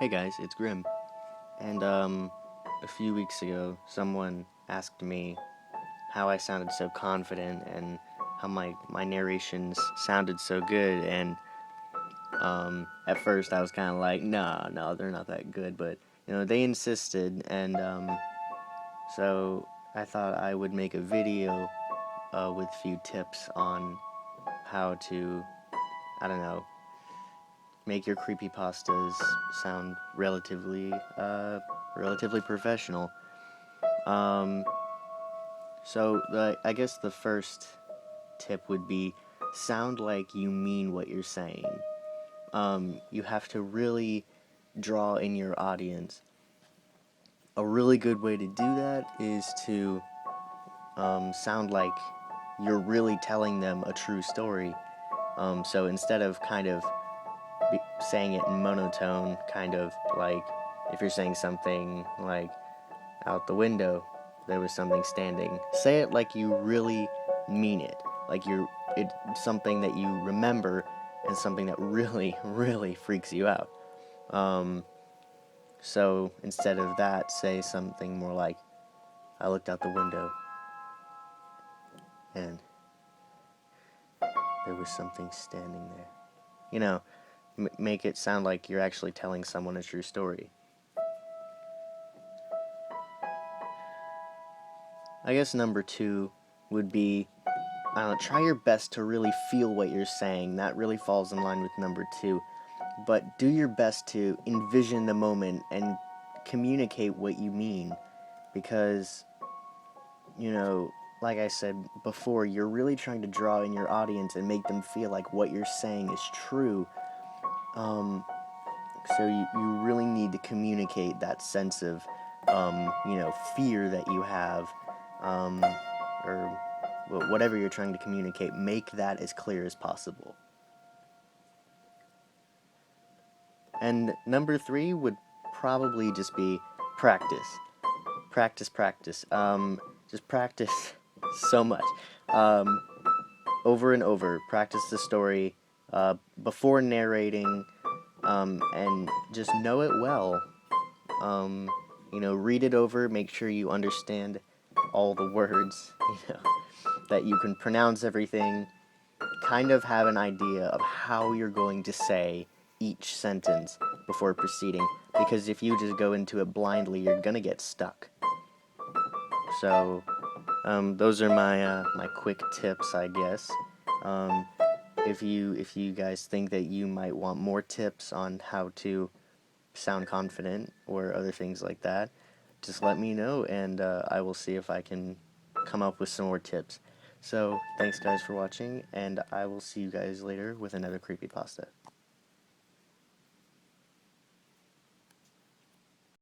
Hey guys, it's Grim. And a few weeks ago, someone asked me how I sounded so confident and how my narrations sounded so good. And at first I was kind of like, nah, no, they're not that good. But they insisted, and so I thought I would make a video with a few tips on how to, I don't know, make your creepypastas sound relatively professional. Um, I guess the first tip would be sound like you mean what you're saying. You have to really draw in your audience. A really good way to do that is to sound like you're really telling them a true story. So instead of kind of saying it in monotone, kind of like if you're saying something like out the window, there was something standing. Say it like you really mean it. Like it's something that you remember and something that really, really freaks you out. So instead of that, say something more like, I looked out the window and there was something standing there. Make it sound like you're actually telling someone a true story. I guess number 2 would be, I don't know, try your best to really feel what you're saying. That really falls in line with number 2. But do your best to envision the moment and communicate what you mean. Because, like I said before, you're really trying to draw in your audience and make them feel like what you're saying is true. So you really need to communicate that sense of, fear that you have, or whatever you're trying to communicate. Make that as clear as possible. And number 3 would probably just be practice. Practice. Just practice so much. Over and over. Practice the story before narrating, and just know it well. Read it over, make sure you understand all the words, that you can pronounce everything, kind of have an idea of how you're going to say each sentence before proceeding, because if you just go into it blindly, you're gonna get stuck. So, those are my quick tips, I guess. If you guys think that you might want more tips on how to sound confident or other things like that, just let me know, and I will see if I can come up with some more tips. So, thanks guys for watching, and I will see you guys later with another creepypasta.